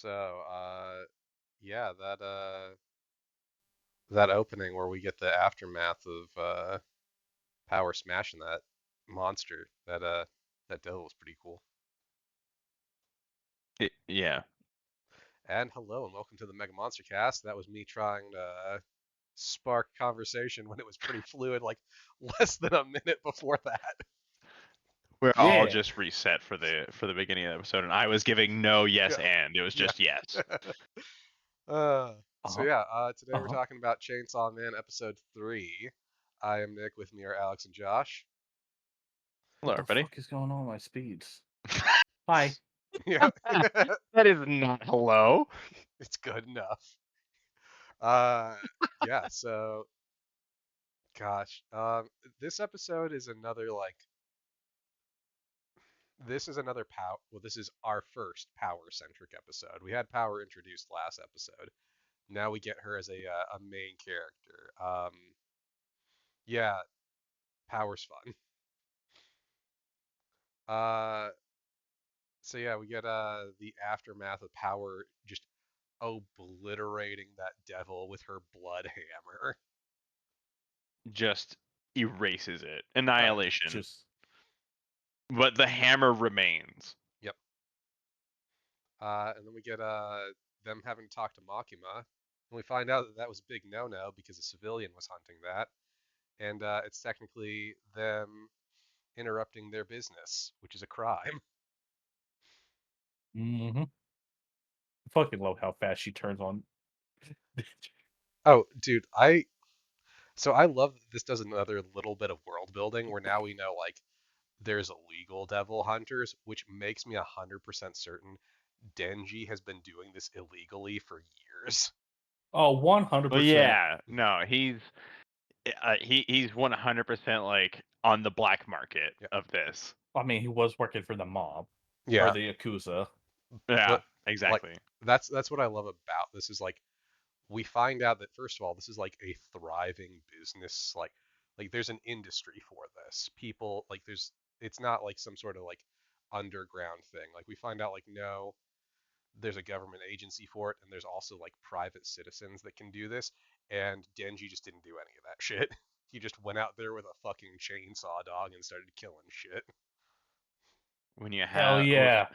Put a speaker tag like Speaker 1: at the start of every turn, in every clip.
Speaker 1: So, yeah, that opening where we get the aftermath of Power smashing that monster, that devil was pretty cool.
Speaker 2: Yeah.
Speaker 1: And hello and welcome to the Mega Monster Cast. That was me trying to spark conversation when it was pretty fluid, like less than a minute before that.
Speaker 2: We're all
Speaker 3: Yeah.
Speaker 2: just reset for the beginning of the episode, and I was giving no yes
Speaker 1: Yeah,
Speaker 2: and. It was
Speaker 1: yeah.
Speaker 2: just yes.
Speaker 1: So
Speaker 3: Uh-huh.
Speaker 1: yeah, today we're
Speaker 3: Uh-huh.
Speaker 1: talking about Chainsaw Man episode 3. I am Nick. With me are Alex and Josh.
Speaker 2: Hello,
Speaker 3: What the
Speaker 2: everybody.
Speaker 3: fuck is going on with my speeds? Hi.
Speaker 1: Yeah,
Speaker 2: That is not hello.
Speaker 1: it's good enough. Uh, yeah. So, gosh, this episode is another like this is another power. Well, this is our first power-centric episode. We had power introduced last episode. Now we get her as a main character. Yeah, power's fun. Uh, so yeah, we get the aftermath of power just obliterating that devil with her blood hammer.
Speaker 2: Just erases it.
Speaker 1: Oh yeah.
Speaker 2: Annihilation.
Speaker 3: Just
Speaker 2: But the hammer remains.
Speaker 1: Yep. And then we get them having to talk to Makima, and we find out that that was a big no-no because a civilian was hunting that, and it's technically them interrupting their business, which is a crime.
Speaker 3: mm-hmm. I fucking love how fast she turns on.
Speaker 1: Oh, dude, I love that this does another little bit of world building where now we know like there's illegal devil hunters, which makes me 100% certain Denji has been doing this illegally for years.
Speaker 3: Oh,
Speaker 2: Well,
Speaker 3: 100%.
Speaker 2: yeah. No, he's 100% like on the black market
Speaker 1: Yeah.
Speaker 2: of this.
Speaker 3: I mean, he was working for the mob or
Speaker 1: Yeah,
Speaker 3: the Yakuza.
Speaker 2: Yeah,
Speaker 1: but like
Speaker 2: exactly.
Speaker 1: that's what I love about this is like we find out that first of all this is like a thriving business like there's an industry for this. People like there's it's not like some sort of like underground thing. Like we find out like no, there's a government agency for it and there's also like private citizens that can do this and Denji just didn't do any of that shit. He just went out there with a fucking chainsaw dog and started killing shit.
Speaker 2: When you
Speaker 3: Hell
Speaker 2: have
Speaker 3: yeah.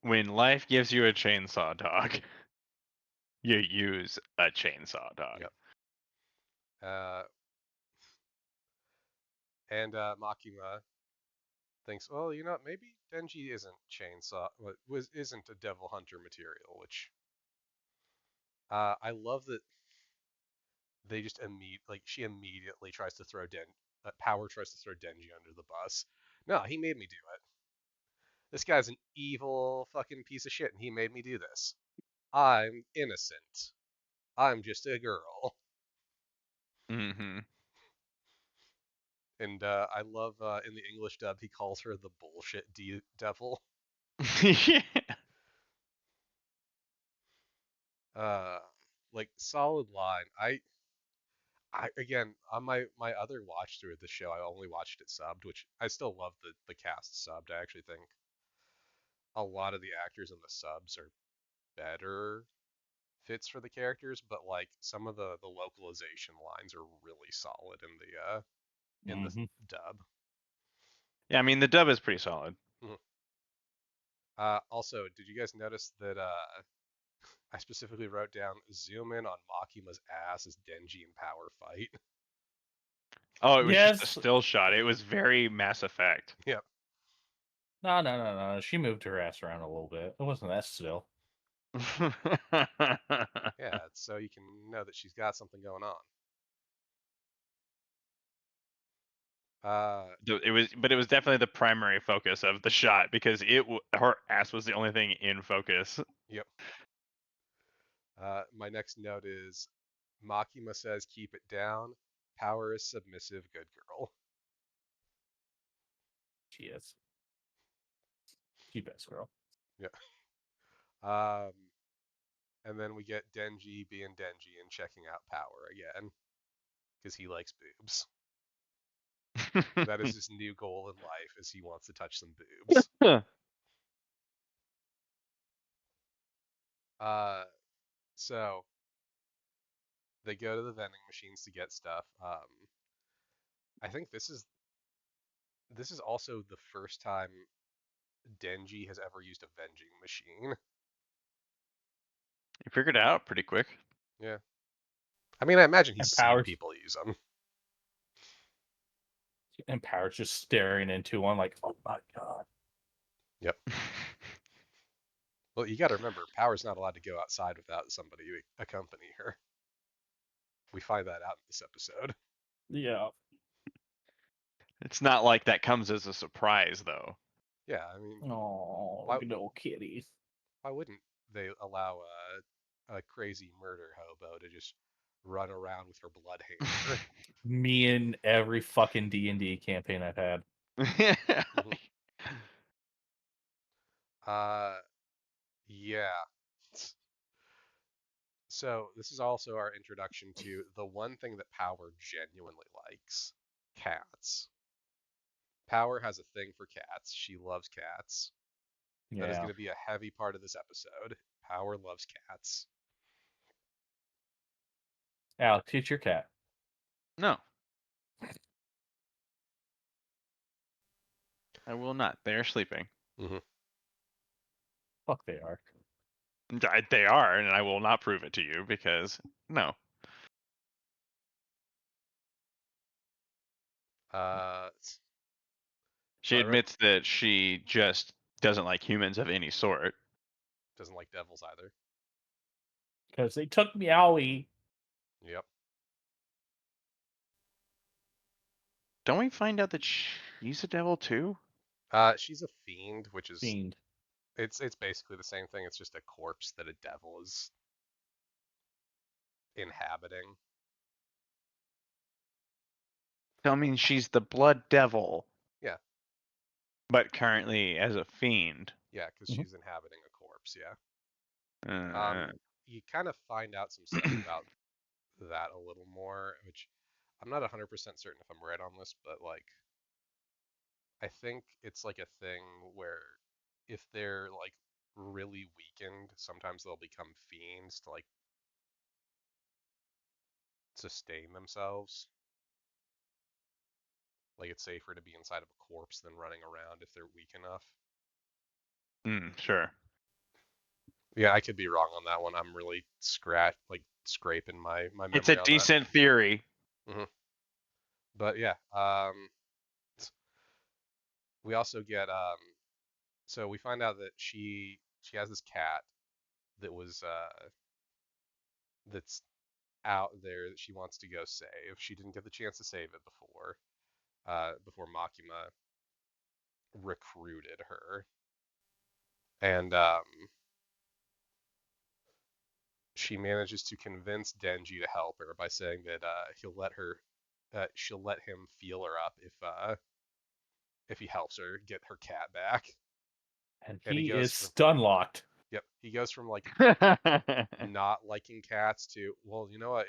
Speaker 2: when life gives you a chainsaw dog, you use a chainsaw dog.
Speaker 1: Yep. Uh, and Makima thinks, well, you know, what, maybe Denji isn't chainsaw, isn't a devil hunter material. Which I love that they just like she immediately tries to throw Power tries to throw Denji under the bus. No, he made me do it. This guy's an evil fucking piece of shit, and he made me do this. I'm innocent. I'm just a girl.
Speaker 2: Mm-hmm.
Speaker 1: And I love in the English dub he calls her the bullshit devil.
Speaker 2: Yeah.
Speaker 1: Uh, like solid line. I again on my other watch through of the show, I only watched it subbed, which I still love the cast subbed. I actually think a lot of the actors in the subs are better fits for the characters, but like some of the localization lines are really solid in the
Speaker 3: Mm-hmm.
Speaker 1: dub.
Speaker 2: Yeah, I mean the dub is pretty solid.
Speaker 1: Mhm. Also, did you guys notice that I specifically wrote down zoom in on Makima's ass as Denji and Power fight?
Speaker 2: Oh, it was just a
Speaker 3: Yes.
Speaker 2: still shot. It was very Mass Effect.
Speaker 1: Yep.
Speaker 3: No. She moved her ass around a little bit. It wasn't that still.
Speaker 1: Yeah, so you can know that she's got something going on. Uh,
Speaker 2: But it was definitely the primary focus of the shot because her ass was the only thing in focus.
Speaker 1: yep. My next note is Makima says keep it down. Power is submissive, good girl.
Speaker 3: She is. She best girl.
Speaker 1: Yeah. Um, and then we get Denji being Denji and checking out Power again because he likes boobs. That is his new goal in life, is he wants to touch some boobs. Uh, so they go to the vending machines to get stuff. I think this is also the first time Denji has ever used a vending machine.
Speaker 2: You figured it out pretty quick.
Speaker 1: Yeah. I mean, I imagine he's
Speaker 3: And
Speaker 1: seen
Speaker 3: Power's
Speaker 1: people use them.
Speaker 3: and Power's just staring into one like, oh my god.
Speaker 1: Yep. Well, you got to remember, Power's not allowed to go outside without somebody accompany her. We find that out in this episode.
Speaker 3: Yeah.
Speaker 2: It's not like that comes as a surprise, though.
Speaker 1: Yeah, I mean,
Speaker 3: Oh,
Speaker 1: why
Speaker 3: good old kitties.
Speaker 1: why wouldn't they allow a crazy murder hobo to just run around with her bloodhammer?
Speaker 3: Me and every fucking D&D campaign I've had.
Speaker 1: hmm Uh, yeah. So this is also our introduction to the one thing that Power genuinely likes: cats. Power has a thing for cats. She loves cats. That is
Speaker 3: Yeah.
Speaker 1: going to be a heavy part of this episode. Power loves cats.
Speaker 3: Alex, it's your cat.
Speaker 2: No, I will not. They are sleeping.
Speaker 1: hmm
Speaker 3: Fuck, they are.
Speaker 2: They are, and I will not prove it to you because no.
Speaker 1: So
Speaker 2: She
Speaker 1: I wrote
Speaker 2: admits that she just doesn't like humans of any sort.
Speaker 1: doesn't like devils either.
Speaker 3: Because they took Meowie.
Speaker 1: Yep.
Speaker 2: Don't we find out that she's a devil too?
Speaker 1: She's a fiend, which is
Speaker 3: Fiend.
Speaker 1: it's basically the same thing. It's just a corpse that a devil is inhabiting.
Speaker 2: So I mean, she's the blood devil,
Speaker 1: Yeah,
Speaker 2: but currently as a fiend.
Speaker 1: yeah, because
Speaker 3: Mhm.
Speaker 1: she's inhabiting a corpse. Yeah.
Speaker 2: Uh,
Speaker 1: You kind of find out some stuff about that a little more, which I'm not 100% certain if I'm right on this, but like I think it's like a thing where if they're like really weakened, sometimes they'll become fiends to like sustain themselves. Like it's safer to be inside of a corpse than running around if they're weak enough.
Speaker 2: sure.
Speaker 1: Yeah, I could be wrong on that one. I'm really scraping my
Speaker 2: It's a
Speaker 1: memory on that.
Speaker 2: decent theory.
Speaker 1: hmm But yeah, we also get so we find out that she has this cat that was that's out there that she wants to go save. She didn't get the chance to save it before Makima recruited her, and she manages to convince Denji to help her by saying that she'll let him feel her up if he helps her get her cat back.
Speaker 3: And
Speaker 1: And he
Speaker 3: he
Speaker 1: goes
Speaker 3: is
Speaker 1: from
Speaker 3: stun locked.
Speaker 1: yep, he goes from like not liking cats to, well, you know what?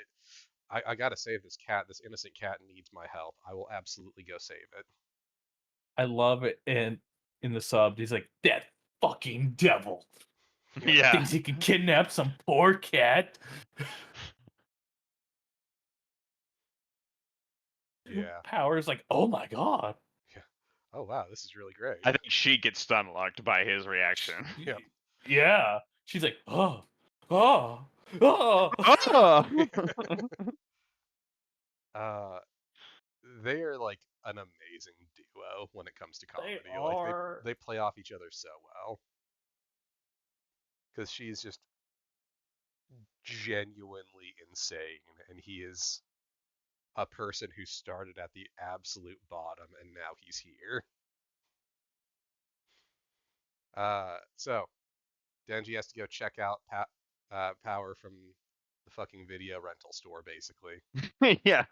Speaker 1: I gotta save this cat. This innocent cat needs my help. I will absolutely go save it.
Speaker 3: I love it. And in the sub, he's like, that fucking devil.
Speaker 1: Yep.
Speaker 2: Yeah.
Speaker 3: Thinks he can kidnap some poor cat.
Speaker 1: Yeah.
Speaker 3: Power's like, oh my god.
Speaker 1: Yeah. Oh wow, this is really great.
Speaker 2: I think she gets stun locked by his reaction.
Speaker 1: Yep.
Speaker 3: Yeah. She's like, oh, oh, oh.
Speaker 2: Oh!
Speaker 1: uh, they are like an amazing duo when it comes to
Speaker 3: They
Speaker 1: comedy. Like
Speaker 3: are.
Speaker 1: they play off each other so well because she's just genuinely insane, and he is a person who started at the absolute bottom and now he's here. So Denji has to go check out Power from the fucking video rental store, basically.
Speaker 2: Yeah.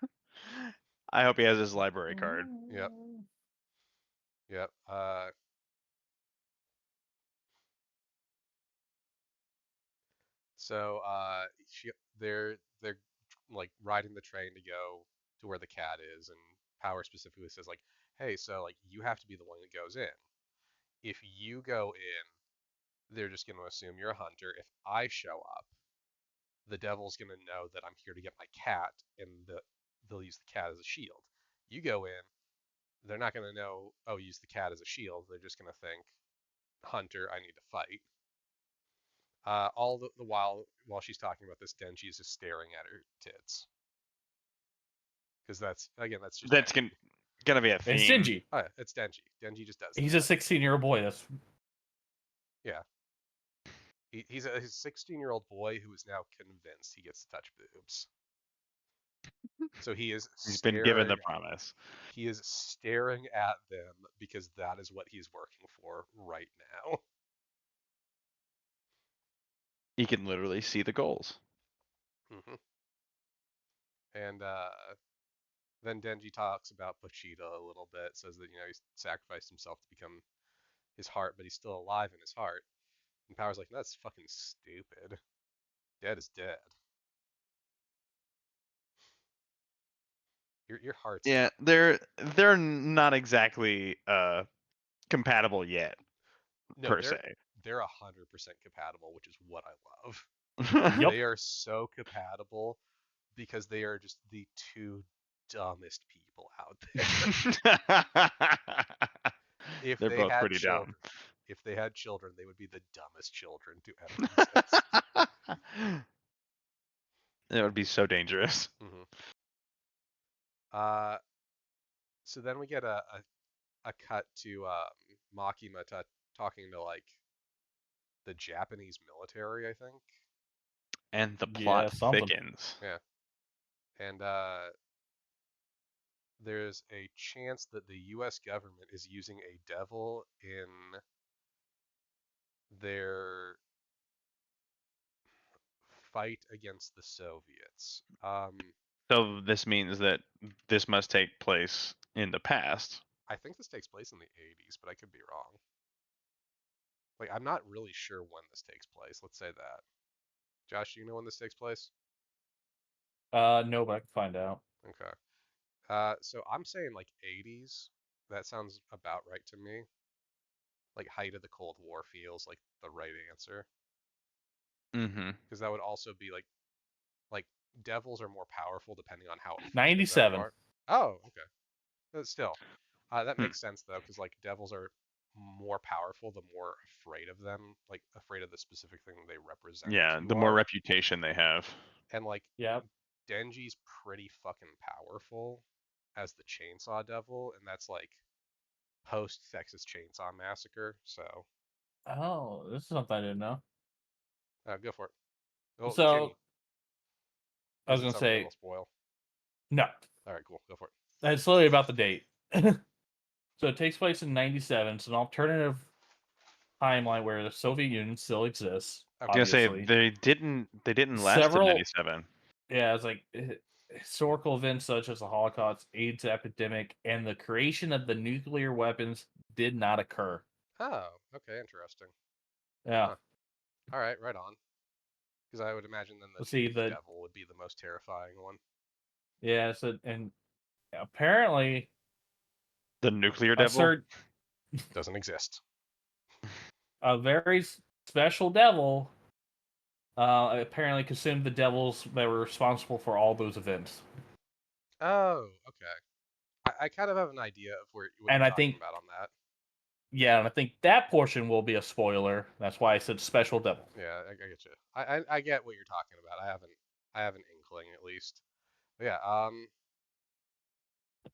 Speaker 2: I hope he has his library card.
Speaker 1: Yep, yep. So they're like riding the train to go to where the cat is, and Power specifically says like, "Hey, so like you have to be the one that goes in. If you go in, they're just going to assume you're a hunter. If I show up, the devil's going to know that I'm here to get my cat, and they'll use the cat as a shield. You go in, they're not going to know, oh, use the cat as a shield. They're just going to think, hunter, I need to fight. All the while she's talking about this, Denji's just staring at her tits. Because that's just
Speaker 2: That's
Speaker 1: Denji.
Speaker 2: gonna be a
Speaker 3: It's
Speaker 2: theme.
Speaker 3: Shinji.
Speaker 1: Oh, yeah, it's Denji. Denji just does
Speaker 3: He's
Speaker 1: that.
Speaker 3: a 16-year-old boy. That's
Speaker 1: Yeah. He's a 16-year-old boy who is now convinced he gets to touch boobs. So he is
Speaker 2: He's been given the
Speaker 1: staring.
Speaker 2: promise.
Speaker 1: He is staring at them because that is what he's working for right now.
Speaker 2: He can literally see the goals.
Speaker 1: hmm And then Denji talks about Pochita a little bit, says that he's sacrificed himself to become his heart, but he's still alive in his heart. And Power's like, that's fucking stupid. Dead is dead. Your heart's
Speaker 2: Yeah, they're not exactly compatible yet,
Speaker 1: no,
Speaker 2: per se.
Speaker 1: they're 100% compatible, which is what I love.
Speaker 3: yep.
Speaker 1: They are so compatible because they are just the two dumbest people out there. If
Speaker 2: They're
Speaker 1: they
Speaker 2: both
Speaker 1: had
Speaker 2: pretty dumb.
Speaker 1: children, if they had children, they would be the dumbest children to ever exist.
Speaker 2: It would be so dangerous.
Speaker 1: hmm Uh, so then we get a cut to Makima talking to like the Japanese military, I think.
Speaker 2: And the
Speaker 3: Yeah,
Speaker 2: plot
Speaker 3: something.
Speaker 2: thickens.
Speaker 1: Yeah, and there's a chance that the U.S. government is using a devil in their fight against the Soviets.
Speaker 2: So this means that this must take place in the past.
Speaker 1: I think this takes place in the 80s, but I could be wrong. Like, I'm not really sure when this takes place. Let's say that. Josh, do you know when this takes place?
Speaker 3: No, but I can find out.
Speaker 1: Okay. So I'm saying like 80s. That sounds about right to me. Like height of the Cold War feels like the right answer.
Speaker 2: Mm-hmm.
Speaker 1: Because that would also be like devils are more powerful depending on how afraid of them you
Speaker 3: 97.
Speaker 1: are. Oh, okay. But still, that
Speaker 2: Hmm.
Speaker 1: makes sense though, because like devils are more powerful the more afraid of them, like afraid of the specific thing they represent
Speaker 2: Yeah,
Speaker 1: you
Speaker 2: the more
Speaker 1: are.
Speaker 2: reputation they have.
Speaker 1: And like
Speaker 3: Yep.
Speaker 1: Denji's pretty fucking powerful as the Chainsaw Devil, and that's like post Texas Chainsaw Massacre. So
Speaker 3: Oh, this is something I didn't know.
Speaker 1: go for it. Well, can you?
Speaker 3: So I
Speaker 1: Is
Speaker 3: was
Speaker 1: it
Speaker 3: gonna
Speaker 1: something
Speaker 3: say
Speaker 1: that'll spoil?
Speaker 3: no.
Speaker 1: All right, cool. Go for it.
Speaker 3: It's literally about the date. So it takes place in 97. It's an alternative timeline where the Soviet Union still exists,
Speaker 2: I was gonna say
Speaker 3: obviously.
Speaker 2: they didn't last to
Speaker 3: Several,
Speaker 2: 97.
Speaker 3: yeah, it's like historical events such as the Holocaust, AIDS epidemic, and the creation of the nuclear weapons did not occur.
Speaker 1: Oh, okay, interesting.
Speaker 3: Yeah.
Speaker 1: Huh. All right, right on. Because I would imagine then the
Speaker 3: Let's see,
Speaker 1: Nuke
Speaker 3: the
Speaker 1: Devil would be the most terrifying one.
Speaker 3: yeah, so and apparently
Speaker 2: The nuclear
Speaker 3: a
Speaker 2: devil.
Speaker 3: certain
Speaker 1: Doesn't exist.
Speaker 3: a very special devil apparently consumed the devils that were responsible for all those events.
Speaker 1: Oh, okay. I kind of have an idea of what
Speaker 3: And
Speaker 1: you're
Speaker 3: I
Speaker 1: talking
Speaker 3: think,
Speaker 1: about on that.
Speaker 3: yeah, and I think that portion will be a spoiler. That's why I said special devil.
Speaker 1: Yeah, I get you. I get what you're talking about. I have an inkling at least. But yeah,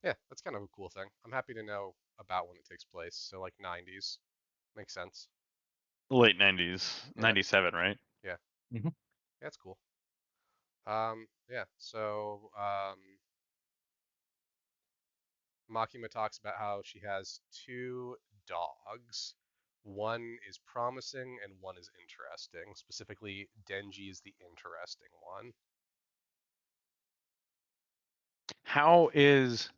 Speaker 1: yeah, that's kind of a cool thing. I'm happy to know about when it takes place. So like 90s makes sense.
Speaker 2: Late 90s,
Speaker 1: Yeah,
Speaker 2: 97, right?
Speaker 1: yeah,
Speaker 3: Mm-hmm.
Speaker 1: that's cool. Yeah. So Makima talks about how she has two dogs. One is promising and one is interesting. Specifically, Denji is the interesting one.
Speaker 2: How is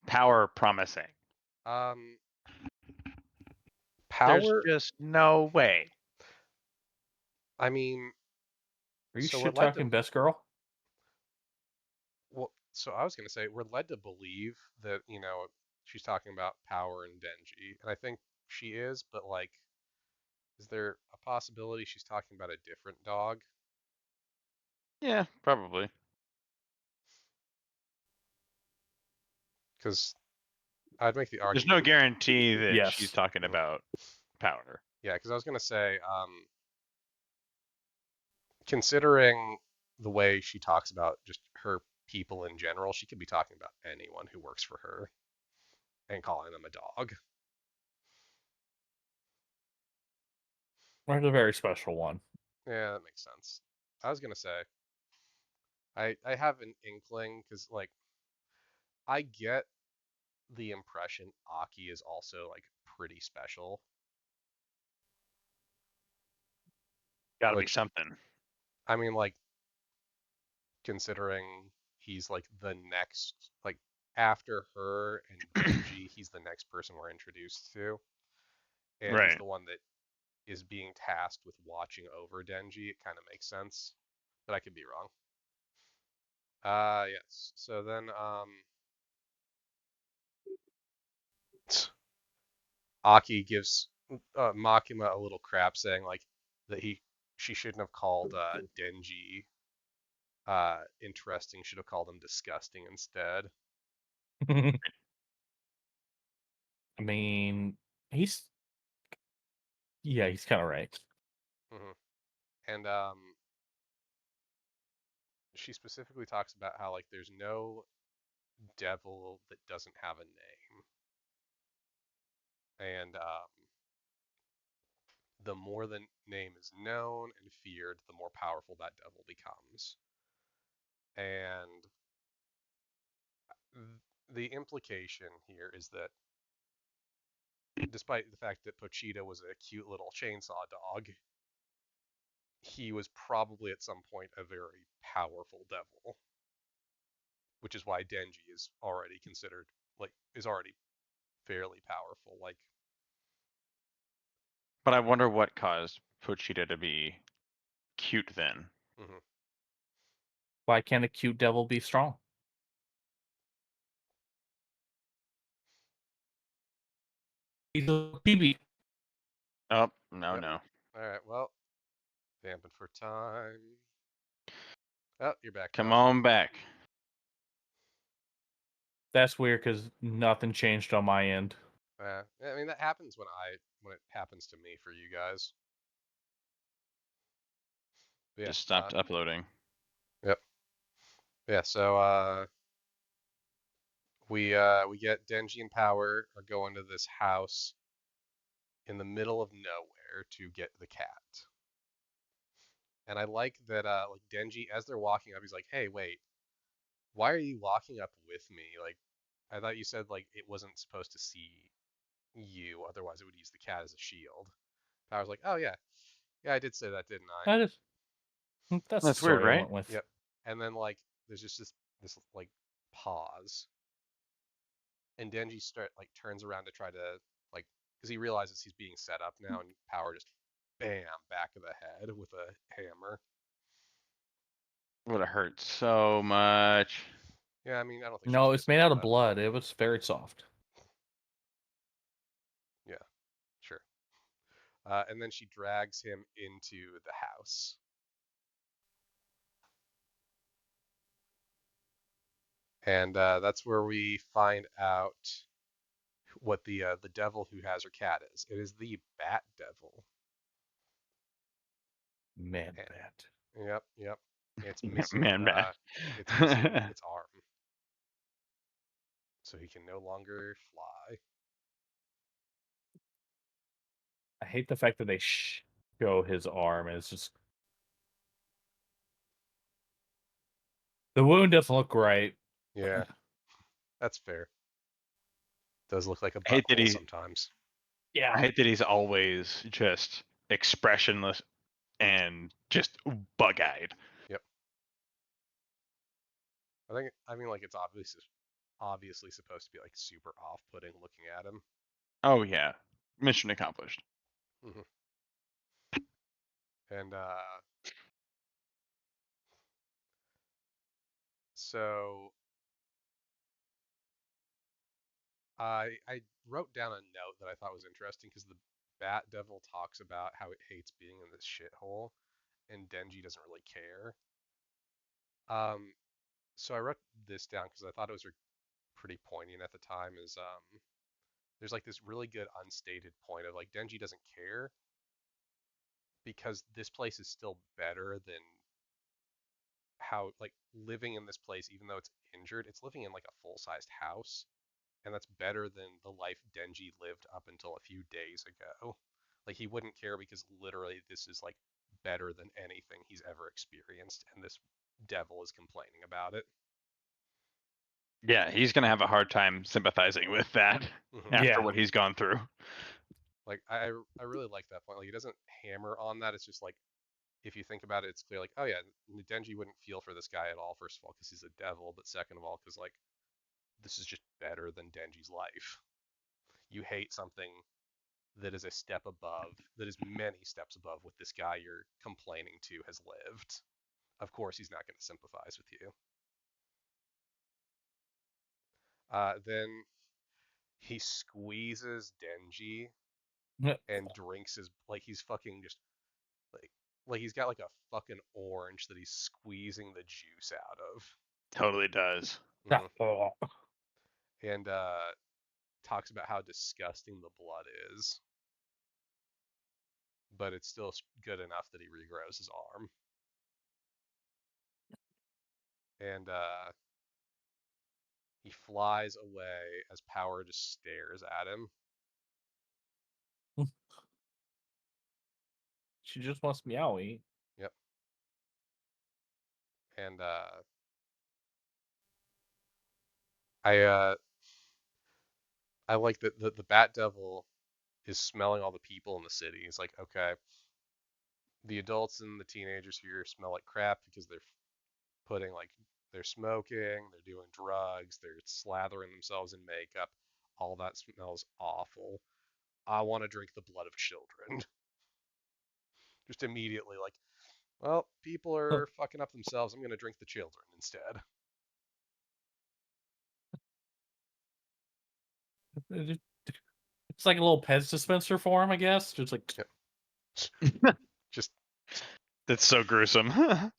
Speaker 2: power promising?
Speaker 1: Um,
Speaker 2: There's
Speaker 1: Power,
Speaker 2: just no way.
Speaker 1: I mean,
Speaker 3: Are you
Speaker 1: so we're
Speaker 3: shit
Speaker 1: led to,
Speaker 3: talking best girl?
Speaker 1: well, so I was going to say, we're led to believe that, she's talking about Power and Denji. And I think she is, but like, Is there a possibility she's talking about a different dog?
Speaker 2: Yeah, probably.
Speaker 1: Because I'd make the
Speaker 2: There's no
Speaker 1: argument.
Speaker 2: guarantee that she's
Speaker 3: Yes.
Speaker 2: talking
Speaker 1: Mhm.
Speaker 2: about Powder.
Speaker 1: Yeah, because I was gonna say, considering the way she talks about just her people in general, she could be talking about anyone who works for her and calling them a dog.
Speaker 3: Or a very special one.
Speaker 1: Yeah, that makes sense. I was gonna say, I have an inkling because like I get the impression Aki is also like pretty special,
Speaker 2: Gotta be
Speaker 1: which
Speaker 2: something.
Speaker 1: I mean like considering he's like the next like after her and Denji, he's the next person we're introduced to, and he's
Speaker 2: Right.
Speaker 1: the one that is being tasked with watching over Denji. It kind of makes sense, but I could be wrong. Yes. So then, Aki gives Makima a little crap, saying like that she shouldn't have called Denji interesting. Should have called him disgusting instead.
Speaker 3: I mean, he's he's kind of right.
Speaker 1: Hmm. And she specifically talks about how like there's no devil that doesn't have a name, and the more the name is known and feared, the more powerful that devil becomes. And the implication here is that despite the fact that Pochita was a cute little chainsaw dog, he was probably at some point a very powerful devil, which is why Denji is already considered like is already fairly powerful. Like,
Speaker 2: But I wonder what caused Pochita to be cute then.
Speaker 1: mhm.
Speaker 3: Why can't a cute devil be strong? He's a baby.
Speaker 2: Oh, no,
Speaker 1: Yep.
Speaker 2: no.
Speaker 1: All right. Well, vamping for time. Oh, you're back,
Speaker 2: Come
Speaker 1: Josh.
Speaker 2: on back.
Speaker 3: That's weird because nothing changed on my end.
Speaker 1: I mean that happens when it happens to me for you guys. But yeah.
Speaker 2: Just stopped uploading.
Speaker 1: Yep. Yeah. So we get Denji and Power are going to this house in the middle of nowhere to get the cat. And I like that like Denji as they're walking up, he's like, "Hey, wait, why are you walking up with me? Like, I thought you said like it wasn't supposed to see you, otherwise it would use the cat as a shield." Power's like, "Oh yeah, yeah, I did say that, didn't I?"
Speaker 3: That is that's the
Speaker 2: That's weird,
Speaker 3: story I
Speaker 2: right?
Speaker 3: went with.
Speaker 1: Yep. And then like there's just this like pause, and Denji turns around to try to like because he realizes he's being set up now, and Power just bam back of the head with a hammer.
Speaker 2: Would have hurt so much.
Speaker 1: Yeah, I mean I don't think she was
Speaker 3: No,
Speaker 1: hit
Speaker 3: it's made
Speaker 1: all
Speaker 3: out of
Speaker 1: that hard.
Speaker 3: blood. It was very soft.
Speaker 1: Yeah, sure. And then she drags him into the house, and that's where we find out what the devil who has her cat is. It is the Bat Devil.
Speaker 3: Man,
Speaker 1: And,
Speaker 3: bat.
Speaker 1: yep, yep.
Speaker 2: Man, bad.
Speaker 1: It's missing its arm, so he can no longer fly.
Speaker 3: I hate the fact that they show his arm. And it's just the wound doesn't look right.
Speaker 1: Yeah, that's fair. Does look like a
Speaker 2: I hate that
Speaker 1: butthole sometimes.
Speaker 2: I
Speaker 3: Yeah.
Speaker 2: hate that he's always just expressionless and just bug-eyed.
Speaker 1: Yep. I mean like it's obviously supposed to be like super off-putting looking at him.
Speaker 2: Oh yeah, mission accomplished.
Speaker 1: Hmm. And so I wrote down a note that I thought was interesting because the Bat Devil talks about how it hates being in this shithole, and Denji doesn't really care. Um, so I wrote this down because I thought it was pretty poignant at the time. Is there's like this really good unstated point of like Denji doesn't care because this place is still better than how like living in this place, even though it's injured, it's living in like a full-sized house, and that's better than the life Denji lived up until a few days ago. Like he wouldn't care because literally this is like better than anything he's ever experienced, and this devil is complaining about it.
Speaker 2: Yeah, he's gonna have a hard time sympathizing with that
Speaker 1: Mhm.
Speaker 2: after
Speaker 3: Yeah.
Speaker 2: what he's gone through.
Speaker 1: Like I really like that point. Like he doesn't hammer on that. It's just like if you think about it, it's clear like, oh yeah, Denji wouldn't feel for this guy at all. First of all, because he's a devil, but second of all, because like this is just better than Denji's life. You hate something that is a step above, that is many steps above what this guy you're complaining to has lived. Of course, he's not going to sympathize with you. Then he squeezes Denji and drinks his like he's fucking just like he's got like a fucking orange that he's squeezing the juice out of.
Speaker 2: Totally does.
Speaker 1: Hmm. And talks about how disgusting the blood is, but it's still good enough that he regrows his arm. And he flies away as Power just stares at him.
Speaker 3: She just wants meowie.
Speaker 1: Yep. And I I like that the Bat Devil is smelling all the people in the city. He's like, okay, the adults and the teenagers here smell like crap because they're putting like they're smoking, they're doing drugs, they're slathering themselves in makeup. All that smells awful. I want to drink the blood of children. Just immediately, like, well, people are fucking up themselves. I'm going to drink the children instead.
Speaker 3: It's like a little Pez dispenser for him, I guess. Just like
Speaker 1: Yep. Just,
Speaker 2: That's so gruesome.
Speaker 1: I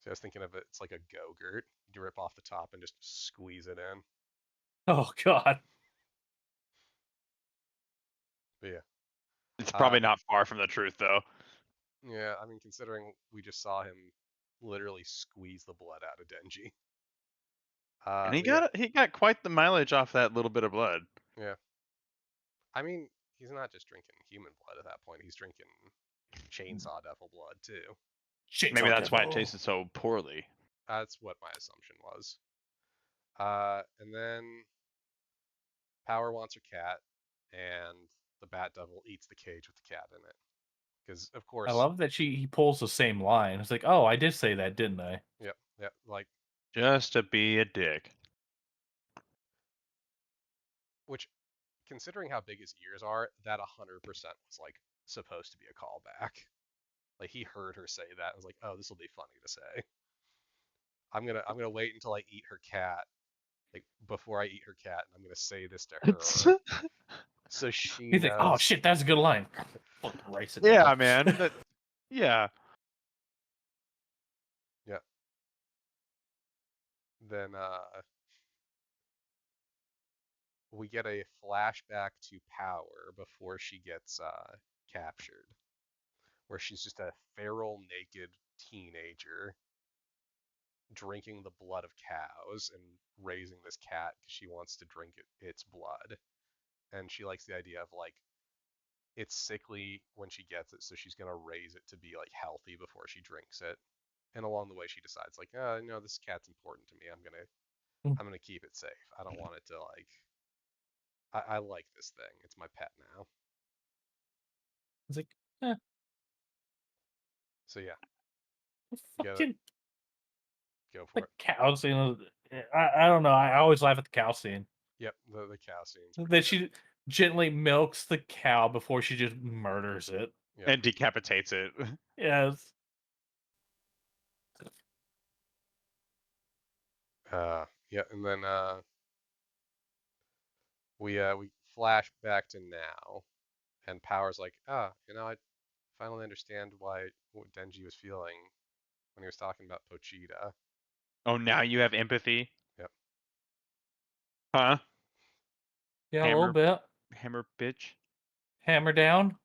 Speaker 1: was thinking of it, it's like a Go-Gurt. You rip off the top and just squeeze it in.
Speaker 3: oh god.
Speaker 1: But yeah.
Speaker 2: It's
Speaker 1: Uh,
Speaker 2: probably not far from the truth, though.
Speaker 1: yeah, I mean, considering we just saw him literally squeeze the blood out of Denji.
Speaker 2: And he
Speaker 1: But yeah,
Speaker 2: got quite the mileage off that little bit of blood.
Speaker 1: yeah. I mean, he's not just drinking human blood at that point. He's drinking chainsaw devil blood too.
Speaker 2: Maybe
Speaker 3: Chainsaw
Speaker 2: that's why it
Speaker 3: Devil.
Speaker 2: tasted so poorly.
Speaker 1: That's what my assumption was. And then Power wants her cat, and the Bat Devil eats the cage with the cat in it. Because of
Speaker 3: I
Speaker 1: course,
Speaker 3: love that he pulls the same line. It's like, oh, I did say that, didn't I?
Speaker 1: yep, yep, like
Speaker 2: Just to be a dick.
Speaker 1: which, considering how big his ears are, that 100% was like supposed to be a callback. Like he heard her say that and was like, oh, this will be funny to say. I'm gonna wait until I eat her cat, like before I eat her cat, and I'm gonna say this to her so she
Speaker 3: He's like, oh
Speaker 1: knows.
Speaker 3: shit, that's a good line. Fucking writes it
Speaker 2: Yeah,
Speaker 3: down.
Speaker 2: man. Yeah.
Speaker 1: Yeah. Then we get a flashback to Power before she gets captured, where she's just a feral, naked teenager drinking the blood of cows and raising this cat because she wants to drink its blood. And she likes the idea of like it's sickly when she gets it, so she's gonna raise it to be like healthy before she drinks it. And along the way, she decides like, oh, no, this cat's important to me. I'm gonna keep it safe. I don't want it to like. I like this thing. It's my pet now.
Speaker 3: It's like, eh,
Speaker 1: So yeah, you gotta
Speaker 3: fucking
Speaker 1: go
Speaker 3: the
Speaker 1: for it.
Speaker 3: cow scene. I don't know. I always laugh at the cow scene.
Speaker 1: Yep, the cow scene's pretty
Speaker 3: That
Speaker 1: good.
Speaker 3: she gently milks the cow before she just murders it.
Speaker 1: Yep.
Speaker 2: And decapitates it.
Speaker 3: Yes.
Speaker 1: Yeah, and then we flash back to now, and Power's like, I finally understand what Denji was feeling when he was talking about Pochita.
Speaker 2: Oh, now you have empathy?
Speaker 1: Yep.
Speaker 2: Huh?
Speaker 3: Yeah, a little bit.
Speaker 2: Hammer bitch.
Speaker 3: Hammer down.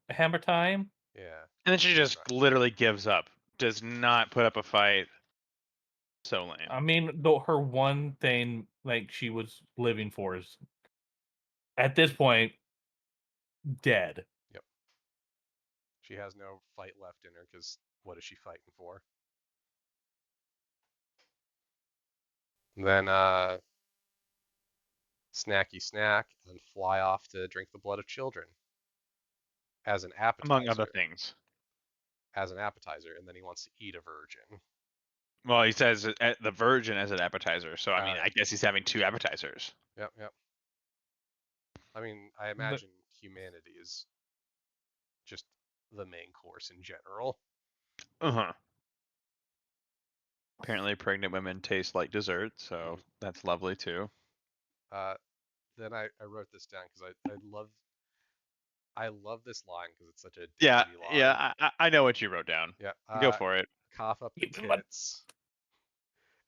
Speaker 3: Hammer time.
Speaker 1: Yeah.
Speaker 2: And then she
Speaker 1: Hammer
Speaker 2: just
Speaker 1: time.
Speaker 2: literally gives up. Does not put up a fight. So lame.
Speaker 3: I mean, though her one thing like she was living for is at this point dead.
Speaker 1: Yep. She has no fight left in her because what is she fighting for? Then snacky snack and fly off to drink the blood of children as an
Speaker 2: Among other
Speaker 1: appetizer.
Speaker 2: things.
Speaker 1: As an appetizer, and then he wants to eat a virgin.
Speaker 2: Well, he says the virgin as an appetizer. So, I mean,
Speaker 1: Yeah.
Speaker 2: I guess he's having 2 appetizers.
Speaker 1: Yep, yep. I mean, I imagine humanity is just the main course in general.
Speaker 2: Uh-huh. Apparently, pregnant women taste like dessert, so that's lovely too.
Speaker 1: Then I wrote this down because I love this line because it's such a
Speaker 2: Yeah,
Speaker 1: Denji line.
Speaker 2: yeah, I know what you wrote down.
Speaker 1: Yeah.
Speaker 2: Go for it.
Speaker 1: Cough up the
Speaker 3: Come on.
Speaker 1: tits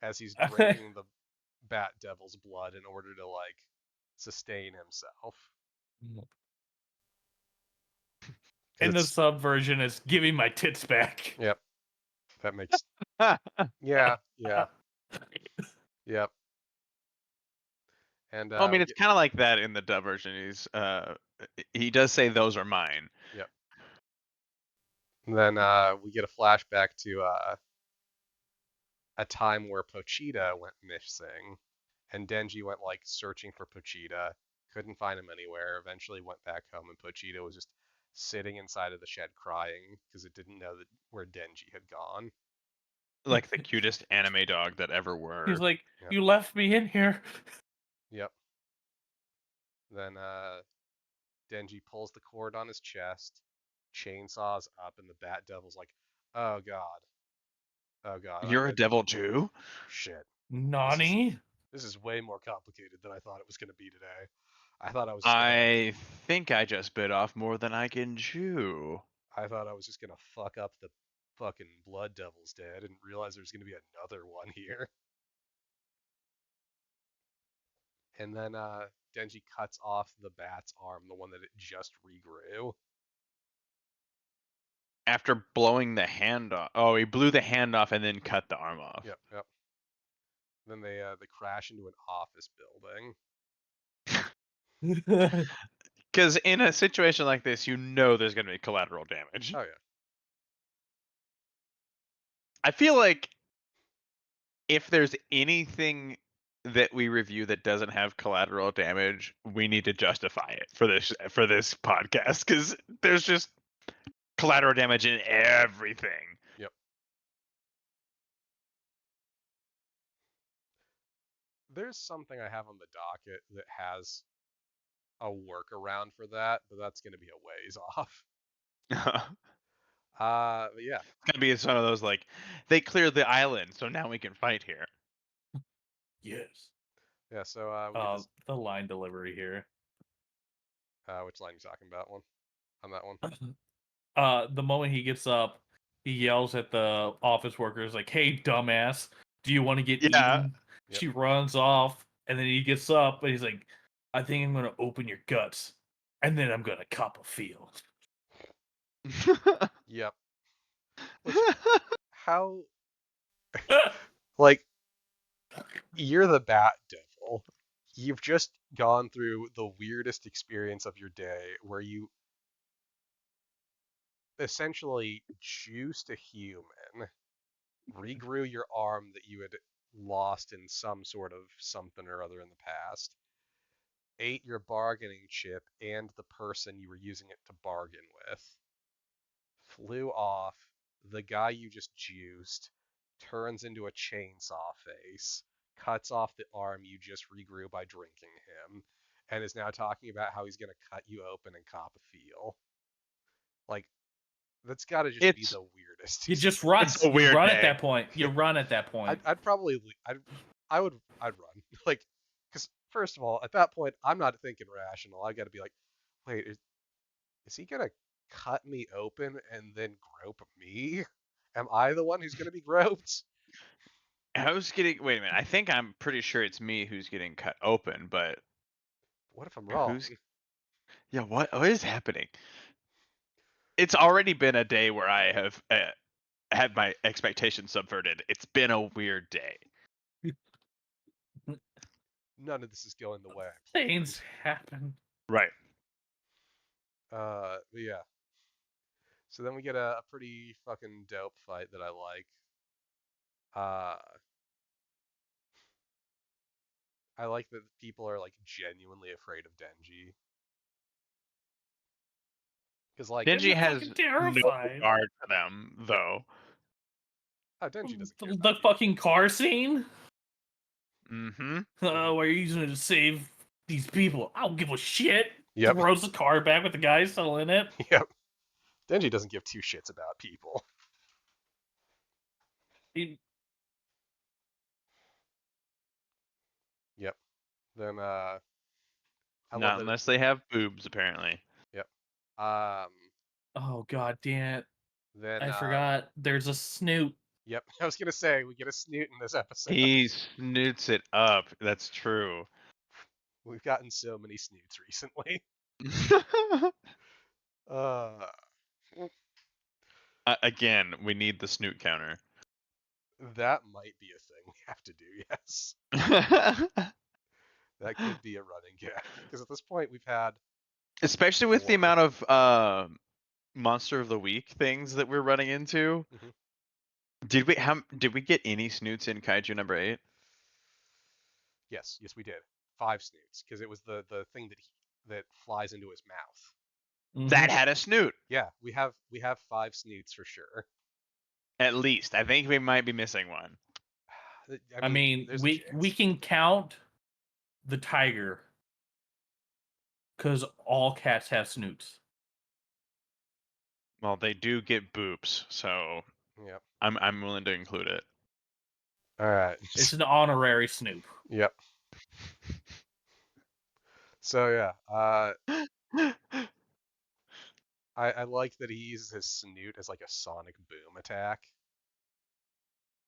Speaker 1: as he's drinking the Bat Devil's blood in order to like sustain himself.
Speaker 3: And the
Speaker 1: It's,
Speaker 3: sub version is giving my tits back.
Speaker 1: yep. That makes yeah, yeah, yep. And
Speaker 2: Well, I mean,
Speaker 1: we
Speaker 2: it's kind of like that in the dub version. He does say those are mine.
Speaker 1: yep. And then we get a flashback to a time where Pochita went missing, and Denji went like searching for Pochita, couldn't find him anywhere. Eventually went back home, and Pochita was just sitting inside of the shed crying because it didn't know where Denji had gone.
Speaker 2: Like the cutest anime dog that ever were.
Speaker 3: He's like,
Speaker 1: Yep.
Speaker 3: "You left me in here."
Speaker 1: Yep. Then Denji pulls the cord on his chest, chainsaws up, and the Bat Devil's like, "Oh God, oh God,
Speaker 2: You're a devil too?
Speaker 1: shit.
Speaker 3: Nani?
Speaker 1: This is way more complicated than I thought it was going to be today. I thought I was just
Speaker 2: I think I just bit off more than I can chew.
Speaker 1: gonna fuck up the fucking Blood Devil's dead. I didn't realize there's gonna be another one here. And then Denji cuts off the bat's arm, the one that it just regrew.
Speaker 2: After blowing the hand off. Oh, he blew the hand off and then cut the arm off.
Speaker 1: Yep, yep. Then they crash into an office building.
Speaker 2: Because in a situation like this, you know there's going to be collateral damage.
Speaker 1: Oh yeah.
Speaker 2: I feel like if there's anything that we review that doesn't have collateral damage, we need to justify it for this podcast because there's just collateral damage in everything.
Speaker 1: Yep. There's something I have on the docket that has a workaround for that, but that's gonna be a ways off. But yeah.
Speaker 2: It's gonna be some of those like they cleared the island, so now we can fight here.
Speaker 3: Yes.
Speaker 1: Yeah, so we get this,
Speaker 3: The line delivery here.
Speaker 1: which line are you talking about? On that one?
Speaker 3: The moment he gets up, he yells at the office workers like, "Hey, dumbass, do you want to get
Speaker 2: Yeah.
Speaker 3: eaten?"
Speaker 1: Yep.
Speaker 3: She runs off, and then he gets up, and he's like, "I think I'm gonna open your guts, and then I'm gonna cop a feel."
Speaker 1: Yep. Which, how, like, you're the Bat Devil. You've just gone through the weirdest experience of your day where you essentially juiced a human, regrew your arm that you had lost in some sort of something or other in the past, ate your bargaining chip and the person you were using it to bargain with, flew off, the guy you just juiced turns into a chainsaw face, cuts off the arm you just regrew by drinking him, and is now talking about how he's going to cut you open and cop a feel. Like, that's got to just be the weirdest.
Speaker 3: You just run.
Speaker 2: It's a weird
Speaker 3: you run
Speaker 2: day.
Speaker 3: at that point. You run at that point.
Speaker 1: I'd probably, I'd run. Like, because first of all, at that point, I'm not thinking rational. I got to be like, wait, is he gonna cut me open and then grope me? Am I the one who's gonna be groped?
Speaker 2: Wait a minute. I think I'm pretty sure it's me who's getting cut open, but
Speaker 1: What if I'm wrong?
Speaker 2: yeah, what is happening? It's already been a day where I have had my expectations subverted. It's been a weird day.
Speaker 1: None of this is going the way I planned.
Speaker 3: Things happen.
Speaker 2: Right.
Speaker 1: But yeah. So then we get a pretty fucking dope fight that I like. I like that people are like genuinely afraid of Denji. Because like,
Speaker 2: Denji
Speaker 3: They're
Speaker 2: has
Speaker 3: fucking
Speaker 2: no
Speaker 3: terrified.
Speaker 2: regard for them, though.
Speaker 1: oh, Denji doesn't care
Speaker 3: The
Speaker 1: about
Speaker 3: fucking car scene.
Speaker 2: Mm-hmm.
Speaker 3: Where you're using it to save these people. I don't give a shit.
Speaker 1: Yep.
Speaker 3: Throws the car back with the guy still in it.
Speaker 1: Yep. Denji doesn't give two shits about people.
Speaker 3: He-
Speaker 1: Yep. Then I love
Speaker 2: Not
Speaker 1: that.
Speaker 2: unless they have boobs, apparently.
Speaker 1: Yep. Um.
Speaker 3: oh god damn it.
Speaker 1: Then
Speaker 3: I forgot. There's a snoot.
Speaker 1: Yep. I was gonna say we get a snoot in this episode.
Speaker 2: He snoots it up. That's true.
Speaker 1: We've gotten so many snoots recently. Uh.
Speaker 2: Again, we need the snoot counter.
Speaker 1: That might be a thing we have to do. Yes. That could be a running gag because at this point we've had
Speaker 2: Especially with the
Speaker 1: 4.
Speaker 2: amount of monster of the week things that we're running into.
Speaker 1: Mhm.
Speaker 2: Did we get any snoots in Kaiju number 8?
Speaker 1: Yes, we did 5 snoots because it was the thing that flies into his mouth.
Speaker 2: That had a snoot.
Speaker 1: Yeah, we have 5 snoots for sure.
Speaker 2: At least. I think we might be missing one.
Speaker 3: I mean,
Speaker 1: there's a
Speaker 3: we
Speaker 1: chance.
Speaker 3: can count the tiger because all cats have snoots.
Speaker 2: Well, they do get boops, so
Speaker 1: Yep.
Speaker 2: I'm willing to include it.
Speaker 1: All right.
Speaker 3: It's an honorary snoop.
Speaker 1: Yep. So yeah, I like that he uses his snoot as like a sonic boom attack.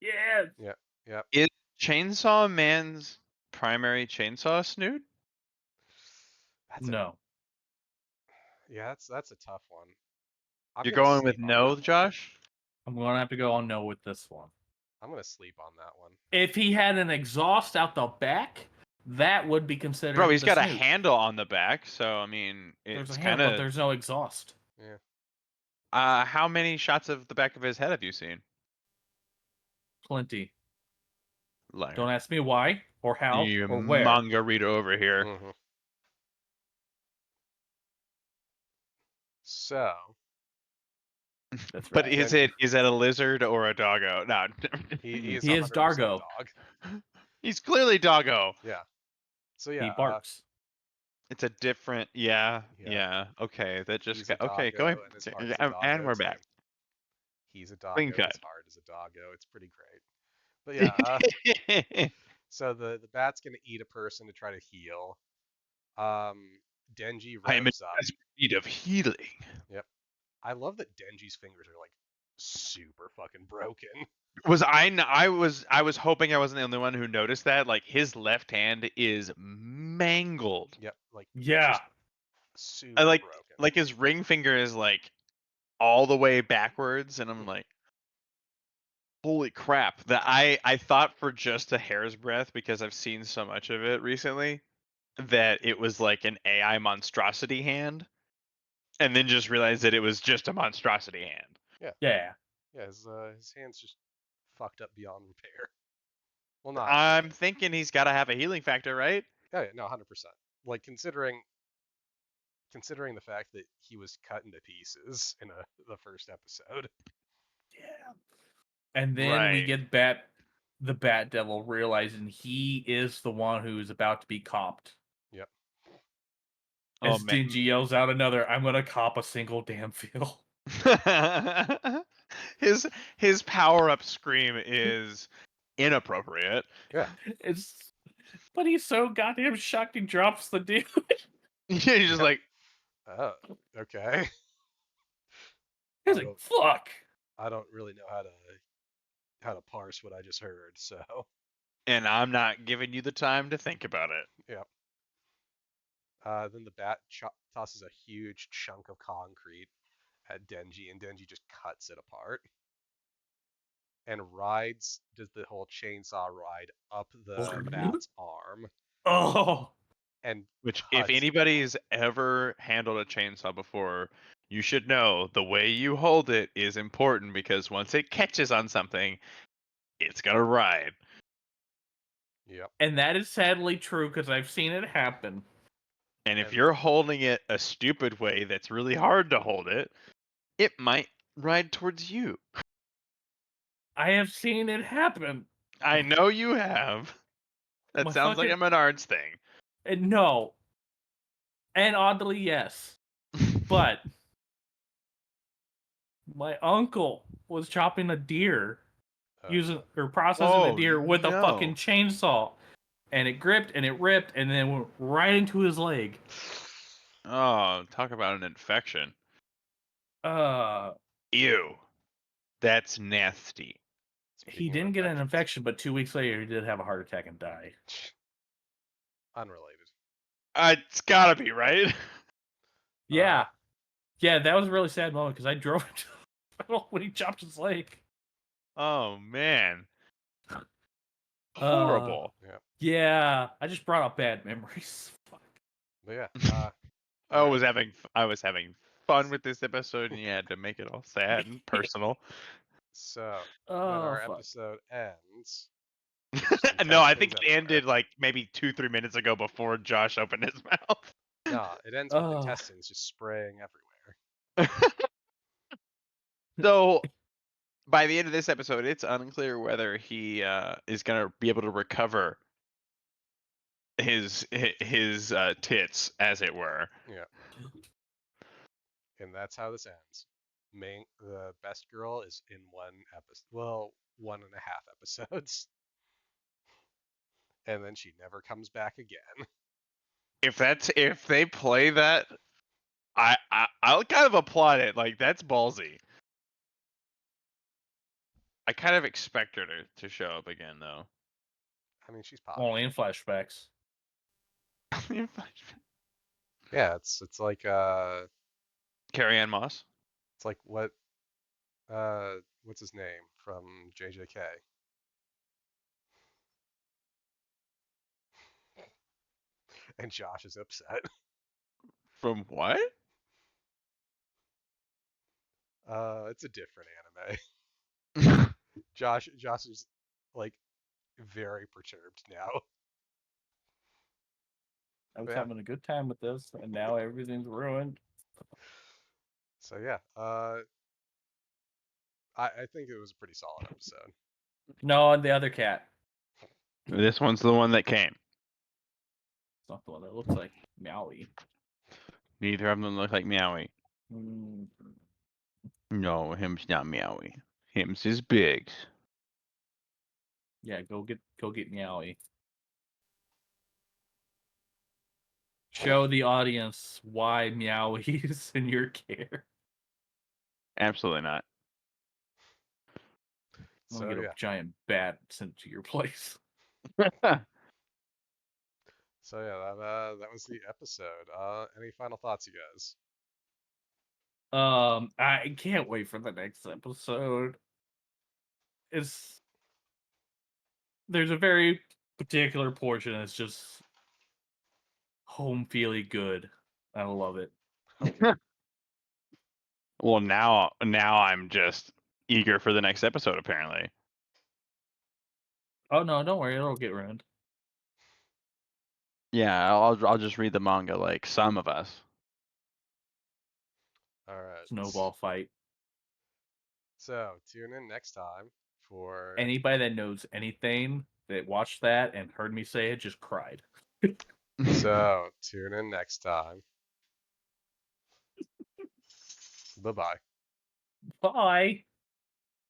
Speaker 3: Yeah.
Speaker 1: Yep.
Speaker 2: Is Chainsaw Man's primary chainsaw snoot?
Speaker 3: No.
Speaker 1: Yeah, that's a tough one.
Speaker 2: You're going with no, Josh?
Speaker 3: I'm gonna have to go on no with this one.
Speaker 1: I'm gonna sleep on that one.
Speaker 3: If he had an exhaust out the back, that would be considered.
Speaker 2: Bro, he's
Speaker 3: the
Speaker 2: got a
Speaker 3: snoot.
Speaker 2: handle on the back, so I mean,
Speaker 3: There's
Speaker 2: it's
Speaker 3: a
Speaker 2: kind
Speaker 3: handle, but
Speaker 2: of.
Speaker 3: there's no exhaust.
Speaker 1: Yeah.
Speaker 2: How many shots of the back of his head have you seen?
Speaker 3: Plenty.
Speaker 2: Liar.
Speaker 3: Don't ask me why or how
Speaker 2: You
Speaker 3: or where.
Speaker 2: manga reader over here.
Speaker 1: Mm-hmm. So.
Speaker 3: That's
Speaker 2: But
Speaker 3: right.
Speaker 2: is it a lizard or a doggo? No.
Speaker 1: He is
Speaker 3: He is
Speaker 1: 100%
Speaker 3: Dargo.
Speaker 1: dog.
Speaker 2: He's clearly doggo.
Speaker 1: Yeah. So yeah.
Speaker 3: He barks.
Speaker 2: It's a different. Yeah.
Speaker 1: Yeah.
Speaker 2: Okay. That just
Speaker 1: He's a
Speaker 2: got. Okay.
Speaker 1: doggo,
Speaker 2: Going.
Speaker 1: and his heart is a
Speaker 2: And
Speaker 1: doggo
Speaker 2: we're
Speaker 1: too.
Speaker 2: back.
Speaker 1: He's a doggo.
Speaker 2: Clean
Speaker 1: His
Speaker 2: cut.
Speaker 1: heart is a doggo. It's pretty great. But yeah. So the bat's gonna eat a person to try to heal. Denji
Speaker 2: I am in
Speaker 1: revs up.
Speaker 2: desperate need of healing.
Speaker 1: Yep. I love that Denji's fingers are like super fucking broken.
Speaker 2: I was hoping I wasn't the only one who noticed that. Like his left hand is mangled.
Speaker 1: Yep. Like
Speaker 3: Yeah.
Speaker 1: just super
Speaker 2: I
Speaker 1: broken.
Speaker 2: like his ring finger is like all the way backwards, and I'm like, holy crap! That I thought for just a hair's breadth, because I've seen so much of it recently, that it was like an AI monstrosity hand, and then just realized that it was just a monstrosity hand.
Speaker 3: Yeah.
Speaker 1: Yeah, his hand's just fucked up beyond repair. Well, not.
Speaker 2: I'm thinking he's got to have a healing factor, right?
Speaker 1: Yeah, no, 100%. Like considering the fact that he was cut into pieces in the first episode.
Speaker 3: Yeah. And then we
Speaker 2: Right.
Speaker 3: get the Bat Devil realizing he is the one who is about to be copped.
Speaker 1: Yep.
Speaker 3: As Denji yells out another, I'm gonna cop a single damn feel.
Speaker 2: his power up scream is inappropriate.
Speaker 1: Yeah.
Speaker 3: It's But he's so goddamn shocked he drops the dude.
Speaker 2: He's just like,
Speaker 1: Oh, okay.
Speaker 3: He's
Speaker 1: I
Speaker 3: like,
Speaker 1: don't,
Speaker 3: fuck.
Speaker 1: I don't really know how to parse what I just heard. So,
Speaker 2: and I'm not giving you the time to think about it.
Speaker 1: yeah. Then the bat tosses a huge chunk of concrete at Denji, and Denji just cuts it apart and does the whole chainsaw ride up the bat's arm
Speaker 3: Oh.
Speaker 1: and
Speaker 2: Which, if
Speaker 1: cuts.
Speaker 2: anybody's ever handled a chainsaw before, you should know the way you hold it is important because once it catches on something, it's gonna ride.
Speaker 1: Yep.
Speaker 3: And that is sadly true because I've seen it happen.
Speaker 2: And if
Speaker 1: And
Speaker 2: you're holding it a stupid way that's really hard to hold it, it might ride towards you.
Speaker 3: I have seen it happen.
Speaker 2: I know you have. That
Speaker 3: My
Speaker 2: sounds like a
Speaker 3: fucking
Speaker 2: Menards thing.
Speaker 3: no. And oddly, yes. But my uncle was chopping a deer using or processing a
Speaker 2: Oh,
Speaker 3: deer with a fucking
Speaker 2: no.
Speaker 3: chainsaw. And it gripped and it ripped and then went right into his leg.
Speaker 2: Oh, talk about an infection.
Speaker 3: Uh
Speaker 2: Ew. That's nasty.
Speaker 3: he
Speaker 1: speaking of
Speaker 3: didn't get an
Speaker 1: infections,
Speaker 3: infection, but 2 weeks later he did have a heart attack and die.
Speaker 1: unrelated.
Speaker 2: It's gotta be, right?
Speaker 3: Yeah. Yeah, that was a really sad moment because I drove him to the hospital when he chopped his leg.
Speaker 2: Oh, man.
Speaker 3: Uh,
Speaker 2: Horrible.
Speaker 1: Yeah.
Speaker 3: yeah, I just brought up bad memories. Fuck.
Speaker 1: But yeah.
Speaker 2: I
Speaker 1: All
Speaker 2: was
Speaker 1: right.
Speaker 2: having fun with this episode, and you had to make it all sad and personal.
Speaker 1: So then
Speaker 3: Oh,
Speaker 1: our
Speaker 3: fuck.
Speaker 1: episode ends. There's
Speaker 2: No, I
Speaker 1: intestines
Speaker 2: think it
Speaker 1: everywhere.
Speaker 2: ended like maybe 2-3 minutes ago before Josh opened his mouth.
Speaker 1: No, it ends with intestines just spraying everywhere.
Speaker 2: So by the end of this episode, it's unclear whether he is gonna be able to recover his tits, as it were.
Speaker 1: Yeah. And that's how this ends. The best girl is in one episode. Well, 1.5 episodes. And then she never comes back again.
Speaker 2: If they play that, I'll kind of applaud it. Like, that's ballsy. I kind of expect her to show up again, though.
Speaker 1: I mean, she's
Speaker 3: Only
Speaker 1: popular.
Speaker 3: in flashbacks.
Speaker 1: Yeah, it's like
Speaker 2: Carrie Ann Moss.
Speaker 1: it's like what's his name from JJK? And Josh is upset.
Speaker 2: From what?
Speaker 1: It's a different anime. Josh is like very perturbed now.
Speaker 3: I was
Speaker 1: But yeah.
Speaker 3: having a good time with this, and now everything's ruined.
Speaker 1: So yeah, I think it was a pretty solid episode.
Speaker 3: No, and the other cat.
Speaker 2: This one's the one that came.
Speaker 3: It's not the one that looks like Meowie.
Speaker 2: Neither of them look like Meowie.
Speaker 3: Mm,
Speaker 2: No, him's not Meowie. Him's is Biggs.
Speaker 3: yeah, go get Meowie. Show the audience why Meowie is in your care.
Speaker 2: Absolutely not.
Speaker 3: I'm
Speaker 1: So
Speaker 3: gonna get
Speaker 1: yeah,
Speaker 3: a giant bat sent to your place.
Speaker 1: so yeah, that was the episode. Any final thoughts, you guys?
Speaker 3: I can't wait for the next episode. There's a very particular portion that's just home feely good. I love it.
Speaker 2: Well, now I'm just eager for the next episode. Apparently,
Speaker 3: Oh no, don't worry, it'll get ruined.
Speaker 2: yeah. I'll just read the manga like some of us.
Speaker 1: All right.
Speaker 3: Snowball fight.
Speaker 1: So tune in next time for
Speaker 3: Anybody that knows anything that watched that and heard me say it just cried.
Speaker 1: so tune in next time. Bye bye.
Speaker 3: Bye.